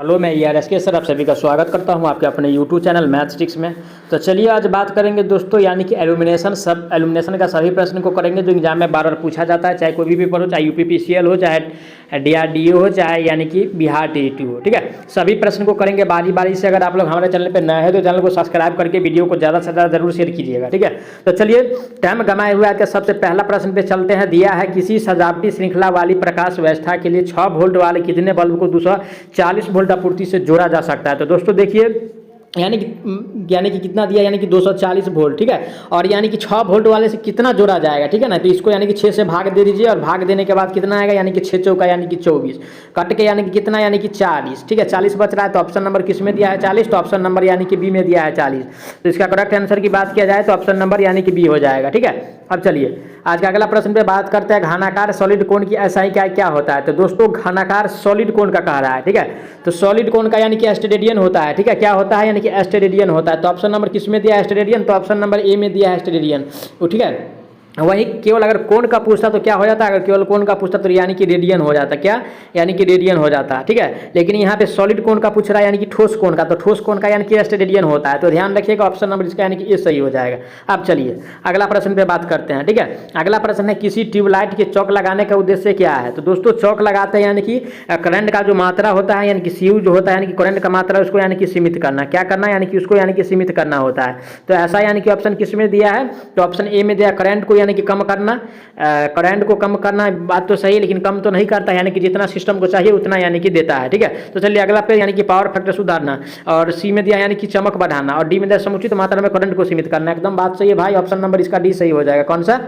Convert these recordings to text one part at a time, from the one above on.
Hello, मैं ERS के sir आप सभी का स्वागत करता हूं आपके अपने YouTube चैनल मैथस्टिक्स में। तो चलिए आज बात करेंगे दोस्तों, यानी कि एल्यूमिनेशन का सभी प्रश्न को करेंगे जो एग्जाम में बार बार पूछा जाता है, चाहे कोई भी पेपर हो, चाहे UPPCL हो, चाहे DRDO हो, चाहे यानी कि बिहार TET हो। ठीक है, सभी प्रश्न को करेंगे बारी बारी से। अगर आप लोग हमारे चैनल पर नए हैं तो चैनल को सब्सक्राइब करके वीडियो को ज़्यादा से ज़्यादा जरूर शेयर कीजिएगा। ठीक है, तो चलिए टाइम गंवाए हुए आज का सबसे पहला प्रश्न पे चलते हैं। दिया है किसी सजावटी श्रृंखला वाली प्रकाश व्यवस्था के लिए 6 वोल्ट वाले कितने बल्ब को 240 वोल्ट आपूर्ति से जोड़ा जा सकता है। तो दोस्तों देखिए, यानी कि कितना दिया, यानी कि 240 वोल्ट। ठीक है, और यानी कि 6 वोल्ट वाले से कितना जोड़ा जाएगा। ठीक है ना, तो इसको यानी कि 6 से भाग दे दीजिए और भाग देने के बाद कितना आएगा, यानी कि 6 चौका यानी कि 24 कट के यानी कि कितना, यानी कि 40। ठीक है, 40 बच रहा है तो ऑप्शन नंबर किस में दिया है 40, तो ऑप्शन नंबर यानी कि बी में दिया है 40। तो इसका करेक्ट आंसर की बात किया जाए तो ऑप्शन नंबर यानी कि बी हो जाएगा। ठीक है, अब चलिए आज का अगला प्रश्न पे बात करते हैं। घनाकार सॉलिड कोण की एसआई क्या होता है। तो दोस्तों घनाकार सॉलिड कोण का कह रहा है। ठीक है, तो सॉलिड कोण का यानी कि एस्टेरेडियन होता है। ठीक है, क्या होता है, यानी कि एस्टेरेडियन होता है। तो ऑप्शन नंबर किस में दिया है एस्टेरेडियन, तो ऑप्शन नंबर ए में दिया है एस्टेरेडियन। तो ठीक है, वही केवल अगर कोण का पूछता तो क्या हो जाता है, अगर केवल कोण का पूछता तो यानी कि रेडियन हो जाता। क्या, यानी कि रेडियन हो जाता। ठीक है, लेकिन यहाँ पे सॉलिड कोण का पूछ रहा है, यानी कि ठोस कोण का, तो ठोस कोण का यानी कि एस्टेरेडियन होता है। तो ध्यान रखिएगा ऑप्शन नंबर इसका यानी कि ये सही हो जाएगा। अब चलिए अगला प्रश्न पे बात करते हैं। ठीक है, अगला प्रश्न है किसी ट्यूबलाइट के चौक लगाने का उद्देश्य क्या है। तो दोस्तों चौक लगाते हैं यानी कि करंट का जो मात्रा होता है, यानी कि सीयू जो होता है, यानी कि करंट का मात्रा उसको यानी कि सीमित करना। क्या करना, यानी कि उसको यानी कि सीमित करना होता है। तो ऐसा यानी कि ऑप्शन किस में दिया है, तो ऑप्शन ए में दिया करंट को यानी कि कम करना। करंट को कम करना बात तो सही है, लेकिन कम तो नहीं करता, यानी कि जितना सिस्टम को चाहिए उतना यानी कि देता है। ठीक है, तो चलिए अगला पे यानी कि पावर फैक्टर सुधारना, और सी में दिया यानी कि चमक बढ़ाना, और डी में दिया समुचित मात्रा में करंट को सीमित करना। एकदम बात सही है भाई, ऑप्शन नंबर इसका डी सही हो जाएगा। कौन सा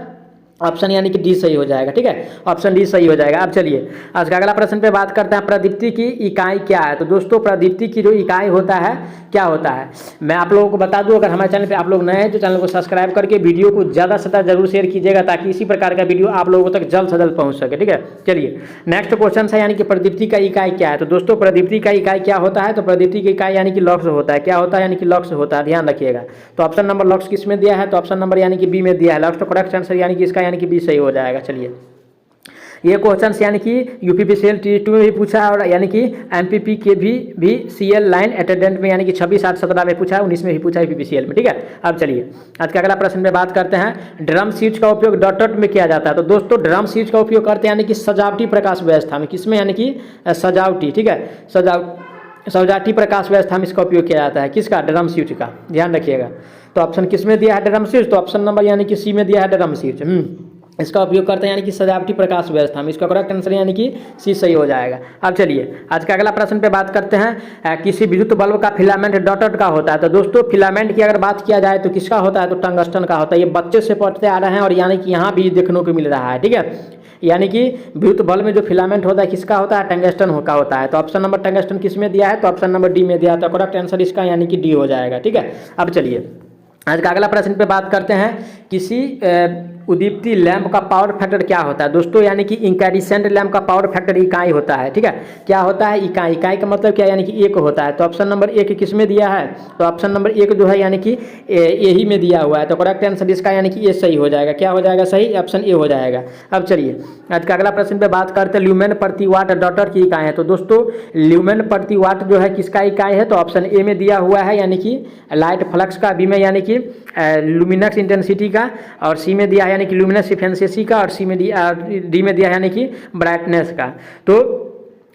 ऑप्शन, यानी कि डी सही हो जाएगा। ठीक है, ऑप्शन डी सही हो जाएगा। अब चलिए आज का अगला प्रश्न पे बात करते हैं। प्रदीप्ति की इकाई क्या है। तो दोस्तों प्रदीप्ति की जो इकाई होता है क्या होता है, मैं आप लोगों को बता दूं। अगर हमारे चैनल पे आप लोग नए हैं तो चैनल को सब्सक्राइब करके वीडियो को ज़्यादा से ज़्यादा जरूर शेयर कीजिएगा, ताकि इसी प्रकार का वीडियो आप लोगों तक जल्द से जल्द पहुँच सके। ठीक है, चलिए नेक्स्ट क्वेश्चन है, यानी कि प्रदीप्ति का इकाई क्या है। तो दोस्तों प्रदीप्ति का इकाई क्या होता है, तो प्रदीप्ति की इकाई यानी कि लक्स होता है। क्या होता है, यानी कि लक्स होता है। ध्यान रखिएगा, तो ऑप्शन नंबर लक्स किस में दिया है, तो ऑप्शन नंबर यानी कि बी में दिया है। लक्स तो करेक्ट आंसर यानी कि इसका यानी कि बी सही हो जाएगा। चलिए ये क्वेश्चन यानी कि UPPCL TET में भी पूछा है, और यानी कि MPP के भी CL लाइन अटेंडेंट में यानी कि 26, 8, 17 में पूछा है, 19 में भी पूछा है UPPCL में। ठीक है, अब चलिए आज का अगला प्रश्न में बात करते हैं। ड्रम स्विच का उपयोग डॉट में किया जाता है। तो दोस्तों ड्रम स्विच का उपयोग करते हैं यानी कि सजावटी प्रकाश व्यवस्था में। किसमें, यानी कि सजावटी। ठीक है, सजावटी प्रकाश व्यवस्था में इसका उपयोग किया जाता है। किसका, ड्रम स्विच का। ध्यान रखिएगा, तो ऑप्शन किस में दिया है ड्रम स्विच, तो ऑप्शन नंबर यानी कि सी में दिया है ड्रम स्विच। इसका उपयोग करते हैं यानी कि सजावटी प्रकाश व्यवस्था में। इसका करेक्ट आंसर यानी कि सी सही हो जाएगा। अब चलिए आज का अगला प्रश्न पे बात करते हैं। किसी विद्युत बल्ब का फिलामेंट डॉटेड का होता है। तो दोस्तों फिलामेंट की अगर बात किया जाए तो किसका होता है, तो टंगस्टन का होता है। ये बच्चे से पढ़ते आ रहे हैं और यानी कि यहाँ भी देखने को मिल रहा है। ठीक है, यानी कि विद्युत बल्ब में जो फिलामेंट होता है किसका होता है, टंगस्टन का होता है। तो ऑप्शन नंबर टंगस्टन किस में दिया है, तो ऑप्शन नंबर डी में दिया है। तो करेक्ट आंसर इसका यानी कि डी हो जाएगा। ठीक है, अब चलिए आज का अगला प्रश्न पे बात करते हैं। किसी उदीप्ति लैंप का पावर फैक्टर क्या होता है। दोस्तों यानी कि इंकैंडिसेंट लैंप का पावर फैक्टर इकाई होता है। ठीक है, क्या होता है, इकाई। इकाई का मतलब क्या, यानी कि एक होता है। तो ऑप्शन नंबर एक किस में दिया है, तो ऑप्शन नंबर एक जो है यानी कि यही में दिया हुआ है। तो करेक्ट आंसर इसका यानी कि ये सही हो जाएगा। क्या हो जाएगा सही, ऑप्शन ए हो जाएगा। अब चलिए आज का अगला प्रश्न पे बात करते हैं। ल्यूमेन प्रति वाट डॉटर की इकाई है। तो दोस्तों ल्यूमेन प्रति वाट जो है किसका इकाई है, तो ऑप्शन ए में दिया हुआ है यानी कि लाइट फ्लक्स का, बी में यानी कि लुमिनस इंटेंसिटी का, और सी में दिया है यानी कि लुमिनस इफेंसेसी का, और सी में दिया, डी में दिया है यानी कि ब्राइटनेस का। तो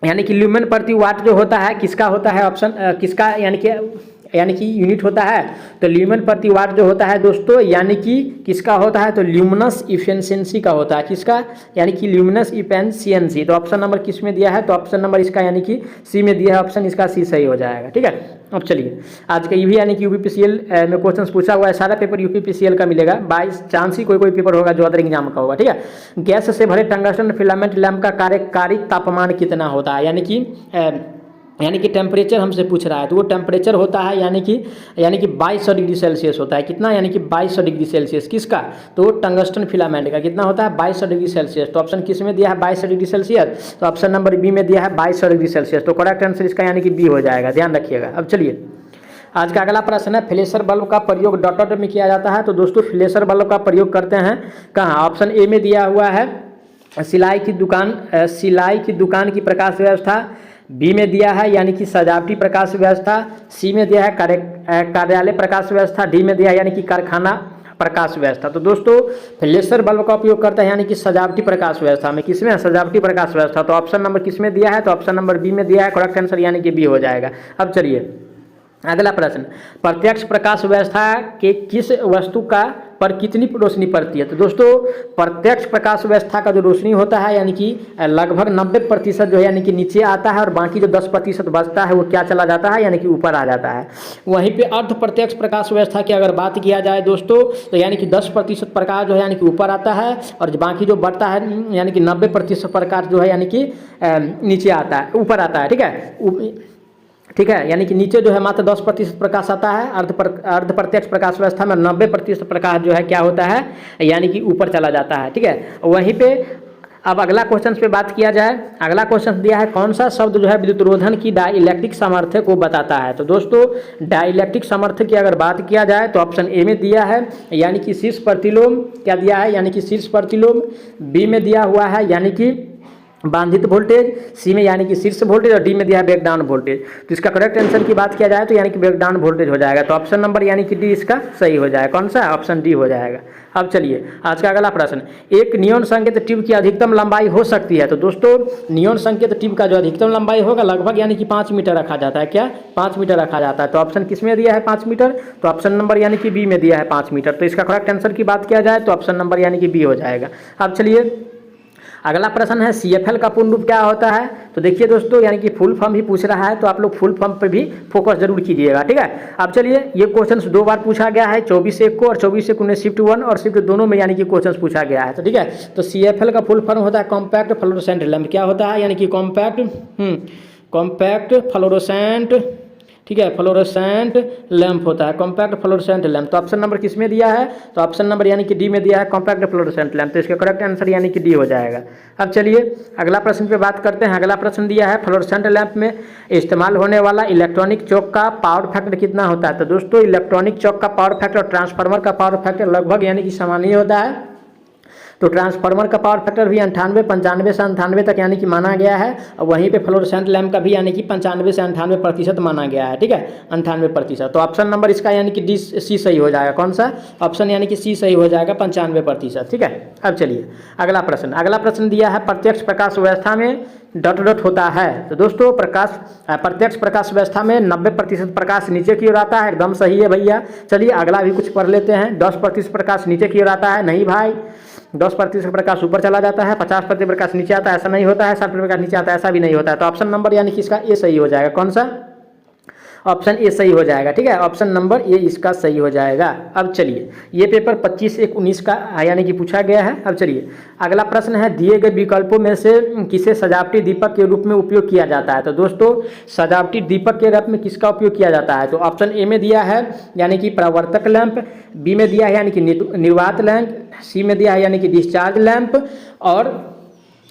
यानी कि ल्यूमेन प्रति वाट जो होता है किसका होता है, ऑप्शन किसका यानी कि यूनिट होता है। तो ल्यूमेन प्रति वाट जो होता है दोस्तों यानी कि किसका होता है, तो ल्यूमिनस इफिशिएंसी का होता है। किसका, यानी कि ल्यूमिनस इफिशिएंसी। तो ऑप्शन नंबर किस में दिया है, तो ऑप्शन नंबर इसका यानी कि सी में दिया है। ऑप्शन इसका सी सही हो जाएगा। ठीक है, अब चलिए आज का ये भी यानी कि UPPCL में क्वेश्चन पूछा हुआ है। सारा पेपर UPPCL का मिलेगा, बाई चांस ही कोई पेपर होगा जो अदर एग्जाम का होगा। ठीक है, गैस से भरे टंगस्टन फिलामेंट लैंप का कार्यकारी तापमान कितना होता है, यानी कि टेम्परेचर हमसे पूछ रहा है। तो वो टेम्परेचर होता है यानी कि 2200 डिग्री सेल्सियस होता है। कितना, यानी कि 2200 डिग्री सेल्सियस। किसका, तो टंगस्टन फिलामेंट का कितना होता है, 2200 डिग्री सेल्सियस। तो ऑप्शन किस में दिया है, 2200 डिग्री सेल्सियस। तो ऑप्शन नंबर बी में दिया है 2200 डिग्री सेल्सियस। तो करेक्ट आंसर इसका यानी कि बी हो जाएगा। ध्यान रखिएगा। अब चलिए आज का अगला प्रश्न है। फ्लैशर बल्ब का प्रयोग डॉटेड में किया जाता है। तो दोस्तों फ्लैशर बल्ब का प्रयोग करते हैं कहाँ, ऑप्शन ए में दिया हुआ है सिलाई की दुकान की प्रकाश व्यवस्था, बी में दिया है यानी कि सजावटी प्रकाश व्यवस्था, सी में दिया है कार्यालय प्रकाश व्यवस्था, डी में दिया है यानी कि कारखाना प्रकाश व्यवस्था। तो दोस्तों फ्लैशर बल्ब का उपयोग करता है यानी कि सजावटी प्रकाश व्यवस्था में, किसमें? सजावटी प्रकाश व्यवस्था। तो ऑप्शन नंबर किसमें दिया है? तो ऑप्शन नंबर बी में दिया है, करेक्ट आंसर यानी कि बी हो जाएगा। अब चलिए अगला प्रश्न, प्रत्यक्ष प्रकाश व्यवस्था के किस वस्तु का पर कितनी रोशनी पड़ती है? तो दोस्तों प्रत्यक्ष प्रकाश व्यवस्था का जो रोशनी होता है यानी कि लगभग 90% जो है यानी कि नीचे आता है और बाकी जो 10% बचता है वो क्या चला जाता है यानी कि ऊपर आ जाता है। वहीं पे अर्ध प्रत्यक्ष प्रकाश व्यवस्था की अगर बात किया जाए दोस्तों तो यानी कि 10% प्रकाश जो है यानी कि ऊपर आता है और बाकी जो बढ़ता है यानी कि 90% प्रकाश जो है यानी कि नीचे आता है, ऊपर आता है। ठीक है, यानी कि नीचे जो है मात्र 10% प्रकाश आता है। अर्ध प्रत्यक्ष प्रकाश व्यवस्था में 90% प्रकाश जो है क्या होता है यानी कि ऊपर चला जाता है। ठीक है, वहीं पे अब अगला क्वेश्चन पे बात किया जाए। अगला क्वेश्चन दिया है कौन सा शब्द जो है विद्युत रोधन की डाइलेक्ट्रिक सामर्थ्य को बताता है? तो दोस्तों डाइलेक्ट्रिक सामर्थ्य की अगर बात किया जाए तो ऑप्शन ए में दिया है यानी कि शीर्ष प्रतिलोम, क्या दिया है यानी कि शीर्ष प्रतिलोम, बी में दिया हुआ है यानी कि बांधित वोल्टेज, सी में यानी कि शीर्ष वोल्टेज और डी में दिया है ब्रेकडाउन वोल्टेज। तो इसका करेक्ट आंसर की बात किया जाए तो यानी कि ब्रेकडाउन वोल्टेज हो जाएगा। तो ऑप्शन नंबर यानी कि डी इसका सही हो जाएगा। कौन सा? ऑप्शन डी हो जाएगा। अब चलिए आज का अगला प्रश्न, एक नियॉन संकेत ट्यूब की अधिकतम लंबाई हो सकती है? तो दोस्तों नियॉन संकेत ट्यूब का जो अधिकतम लंबाई होगा लगभग यानी कि 5 मीटर रखा जाता है। क्या? 5 मीटर रखा जाता है। तो ऑप्शन किस में दिया है 5 मीटर? तो ऑप्शन नंबर यानी कि बी में दिया है 5 मीटर। तो इसका करेक्ट आंसर की बात किया जाए तो ऑप्शन नंबर यानी कि बी हो जाएगा। अब चलिए अगला प्रश्न है CFL का पूर्ण रूप क्या होता है? तो देखिए दोस्तों यानी कि फुल फॉर्म ही पूछ रहा है तो आप लोग फुल फॉर्म पे भी फोकस जरूर कीजिएगा। ठीक है, अब चलिए ये क्वेश्चन 2 बार पूछा गया है, 24/1 को और 24/1 में शिफ्ट 1 और शिफ्ट दोनों में यानी कि क्वेश्चन पूछा गया है। तो ठीक है, तो CFL का फुल फॉर्म होता है कॉम्पैक्ट फ्लोरोसेंट लैंप। क्या होता है? यानी कि कॉम्पैक्ट फ्लोरोसेंट, ठीक है, फ्लोरोसेंट लैंप होता है, कॉम्पैक्ट फ्लोरोसेंट लैंप। तो ऑप्शन नंबर किस में दिया है? तो ऑप्शन नंबर यानी कि डी में दिया है कॉम्पैक्ट फ्लोरोसेंट लैंप। तो इसका करेक्ट आंसर यानी कि डी हो जाएगा। अब चलिए अगला प्रश्न पे बात करते हैं। अगला प्रश्न दिया है फ्लोरोसेंट लैंप में इस्तेमाल होने वाला इलेक्ट्रॉनिक चौक का पावर फैक्टर कितना होता है? तो दोस्तों इलेक्ट्रॉनिक चौक का पावर फैक्टर और ट्रांसफार्मर का पावर फैक्टर लगभग यानी कि समान ही होता है। तो ट्रांसफार्मर का पावर फैक्टर भी 98, 95 से 98 तक यानी कि माना गया है और वहीं पे फ्लोरोसेंट लैंप का भी यानी कि 95 से 98% माना गया है। ठीक है, 98%। तो ऑप्शन नंबर इसका यानी कि डी सी सही हो जाएगा। कौन सा? ऑप्शन यानी कि सी सही हो जाएगा, 95%। ठीक है, अब चलिए अगला प्रश्न दिया है प्रत्यक्ष प्रकाश व्यवस्था में डॉट डॉट होता है। तो दोस्तों प्रत्यक्ष प्रकाश व्यवस्था में 90% प्रकाश नीचे की ओर आता है, एकदम सही है भैया। चलिए अगला भी कुछ पढ़ लेते हैं। 10% प्रकाश नीचे की ओर आता है, नहीं भाई, 10% प्रकाश ऊपर चला जाता है, 50% प्रकाश नीचे आता है, ऐसा नहीं होता है, 60% प्रकाश नीचे आता है, ऐसा भी नहीं होता है। तो ऑप्शन नंबर यानी कि इसका ए सही हो जाएगा। कौन सा? ऑप्शन ए सही हो जाएगा। ठीक है, ऑप्शन नंबर ए इसका सही हो जाएगा। अब चलिए ये पेपर 25/1/19 का यानी कि पूछा गया है। अब चलिए अगला प्रश्न है दिए गए विकल्पों में से किसे सजावटी दीपक के रूप में उपयोग किया जाता है? तो दोस्तों सजावटी दीपक के रूप में किसका उपयोग किया जाता है? तो ऑप्शन ए में दिया है यानी कि परावर्तक लैंप, बी में दिया है यानी कि निर्वात लैंप, सी में दिया है यानी कि डिस्चार्ज लैंप और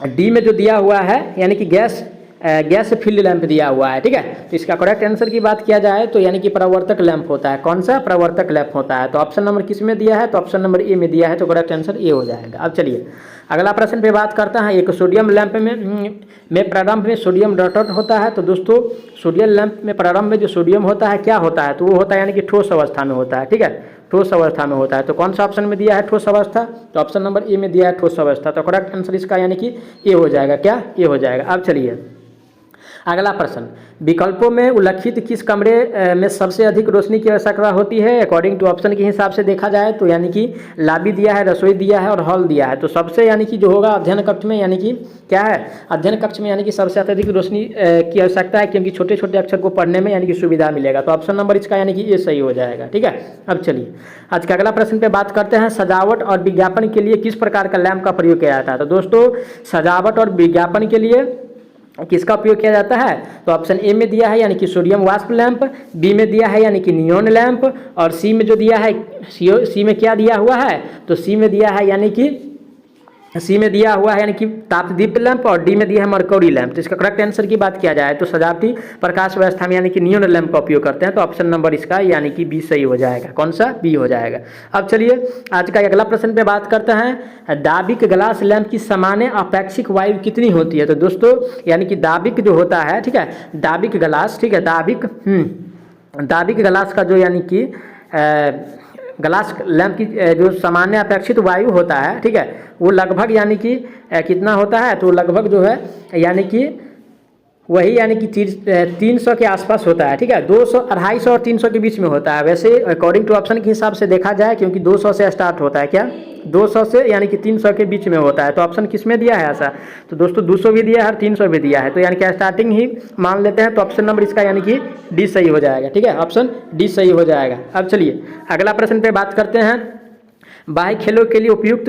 डी में जो दिया हुआ है यानी कि गैस फील्ड लैंप दिया हुआ है। ठीक है, तो इसका करेक्ट आंसर की बात किया जाए तो यानी कि परावर्तक लैंप होता है। कौन सा? परावर्तक लैंप होता है। तो ऑप्शन नंबर किस में दिया है? तो ऑप्शन नंबर ए में दिया है, तो करेक्ट आंसर ए हो जाएगा। अब चलिए अगला प्रश्न पे बात करते हैं। एक सोडियम लैंप में प्रारंभ में सोडियम डॉट डॉट होता है। तो दोस्तों सोडियम लैंप में प्रारंभ में जो सोडियम होता है क्या होता है? तो वो होता है यानी कि ठोस अवस्था में होता है। ठीक है, ठोस अवस्था में होता है। तो कौन सा ऑप्शन में दिया है ठोस अवस्था? तो ऑप्शन नंबर ए में दिया है ठोस अवस्था। तो करेक्ट आंसर इसका यानी कि ए हो जाएगा। क्या? ए हो जाएगा। अब चलिए अगला प्रश्न, विकल्पों में उल्लिखित किस कमरे में सबसे अधिक रोशनी की आवश्यकता होती है? अकॉर्डिंग टू ऑप्शन के हिसाब से देखा जाए तो यानी कि लॉबी दिया है, रसोई दिया है और हॉल दिया है। तो सबसे यानी कि जो होगा अध्ययन कक्ष में यानी कि क्या है? अध्ययन कक्ष में यानी कि सबसे अत्यधिक रोशनी की आवश्यकता है क्योंकि छोटे छोटे अक्षर को पढ़ने में यानी कि सुविधा मिलेगा। तो ऑप्शन नंबर इसका यानी कि ये सही हो जाएगा। ठीक है, अब चलिए आज का अगला प्रश्न पे बात करते हैं। सजावट और विज्ञापन के लिए किस प्रकार का लैंप का प्रयोग किया जाता है? तो दोस्तों सजावट और विज्ञापन के लिए किसका उपयोग किया जाता है? तो ऑप्शन ए में दिया है यानी कि सोडियम वाष्प लैंप, बी में दिया है यानी कि नियॉन लैंप और सी में जो दिया है सी में क्या दिया हुआ है? तो सी में दिया है यानी कि सी में दिया हुआ है यानी कि तापदीप्त लैंप और डी में दिया है मरकरी लैंप। तो इसका करेक्ट आंसर की बात किया जाए तो सजावटी प्रकाश व्यवस्था में यानी कि नियोन लैंप का उपयोग करते हैं। तो ऑप्शन नंबर इसका यानी कि बी सही हो जाएगा। कौन सा? बी हो जाएगा। अब चलिए आज का अगला प्रश्न पे बात करते हैं। दाबिक ग्लास लैंप की सामान्य अपेक्षिक वायु कितनी होती है? तो दोस्तों यानी कि दाबिक जो होता है, ठीक है, दाबिक ग्लास, ठीक है, दाबिक ग्लास का जो यानी कि ग्लास लैंप की जो सामान्य अपेक्षित वायु होता है, ठीक है, वो लगभग यानी कि कितना होता है? तो लगभग जो है यानी कि वही यानी कि 300 के आसपास होता है, ठीक है, 200, 250 और 300 के बीच में होता है। वैसे अकॉर्डिंग टू ऑप्शन के हिसाब से देखा जाए, क्योंकि 200 से स्टार्ट होता है, क्या 200 से यानी कि 300 के बीच में होता है। तो ऑप्शन किस में दिया है ऐसा? तो दोस्तों 200 भी दिया है और 300 भी दिया है, तो यानी कि स्टार्टिंग ही मान लेते हैं। तो ऑप्शन नंबर इसका यानी कि डी सही हो जाएगा, ठीक है, ऑप्शन डी सही हो जाएगा। अब चलिए अगला प्रश्न पे बात करते हैं। बाह्य खेलों के लिए उपयुक्त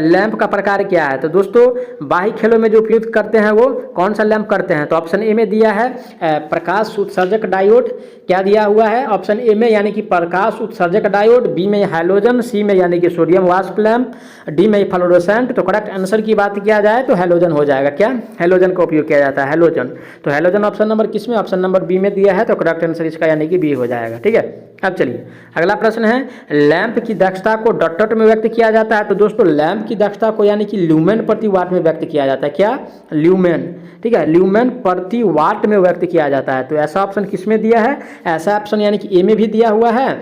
लैंप का प्रकार क्या है? तो दोस्तों बाह्य खेलों में जो उपयुक्त करते हैं वो कौन सा लैंप करते हैं? तो ऑप्शन ए में दिया है प्रकाश उत्सर्जक डायोड। क्या दिया हुआ है? ऑप्शन ए में यानी कि प्रकाश उत्सर्जक डायोड, बी में हैलोजन, सी में यानी कि सोडियम वाष्प लैंप, डी में फ्लोरोसेंट। तो करेक्ट आंसर की बात किया जाए तो हैलोजन हो जाएगा। क्या? हैलोजन का उपयोग किया जाता है, हैलोजन। तो हैलोजन ऑप्शन नंबर किस में? ऑप्शन नंबर बी में दिया है। तो करेक्ट आंसर इसका यानी कि बी हो जाएगा, ठीक है। अब चलिए अगला प्रश्न है, लैंप की दक्षता को डॉट में व्यक्त किया जाता है। तो दोस्तों लैंप की दक्षता को यानी कि ल्यूमेन प्रति वाट में व्यक्त किया जाता है। क्या? ल्यूमेन, ठीक है, ल्यूमेन प्रति वाट में व्यक्त किया जाता है। तो ऐसा ऑप्शन किस में दिया है? ऐसा ऑप्शन यानी कि ए में भी दिया हुआ है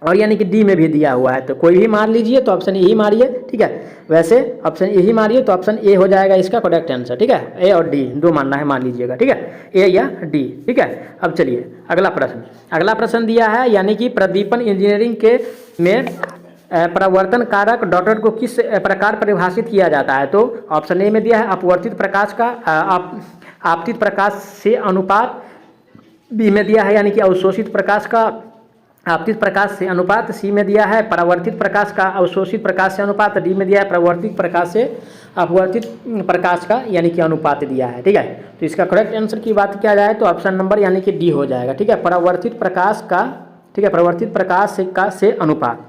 और यानी कि डी में भी दिया हुआ है। तो कोई भी मार लीजिए, तो ऑप्शन ए ही मारिए, ठीक है। वैसे ऑप्शन ए ही मारिए, तो ऑप्शन ए हो जाएगा इसका करेक्ट आंसर, ठीक है। ए और डी दो मानना है, मान लीजिएगा, ठीक है, ए या डी, ठीक है। अब चलिए अगला प्रश्न दिया है, यानी कि प्रदीपन इंजीनियरिंग के में परावर्तन कारक डॉटर को किस प्रकार परिभाषित किया जाता है? तो ऑप्शन ए में दिया है अपवर्तित प्रकाश का आपतित प्रकाश से अनुपात, बी में दिया है यानी कि अवशोषित प्रकाश का आपतित प्रकाश से अनुपात, सी में दिया है परावर्तित प्रकाश का अवशोषित प्रकाश से अनुपात, डी में दिया है परावर्तित प्रकाश से अपवर्तित प्रकाश का यानी कि अनुपात दिया है, ठीक है। तो इसका करेक्ट आंसर की बात किया जाए तो ऑप्शन नंबर यानी कि डी हो जाएगा, ठीक है, परावर्तित प्रकाश का, ठीक है, परावर्तित प्रकाश से अनुपात।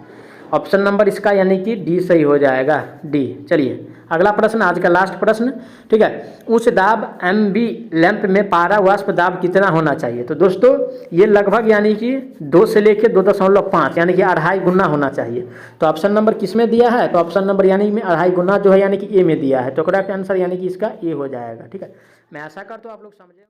ऑप्शन नंबर इसका यानी कि डी सही हो जाएगा, डी। चलिए अगला प्रश्न, आज का लास्ट प्रश्न, ठीक है, उच्च दाब एमबी लैंप में पारा वाष्प दाब कितना होना चाहिए? तो दोस्तों ये लगभग यानी कि 2 से लेके 2.5 यानी कि 2.5 गुना होना चाहिए। तो ऑप्शन नंबर किस में दिया है? तो ऑप्शन नंबर यानी कि 2.5 गुना जो है यानी कि ए में दिया है। तो करेक्ट आंसर यानी कि इसका ए हो जाएगा, ठीक है। मैं आशा करता हूँ आप लोग समझे।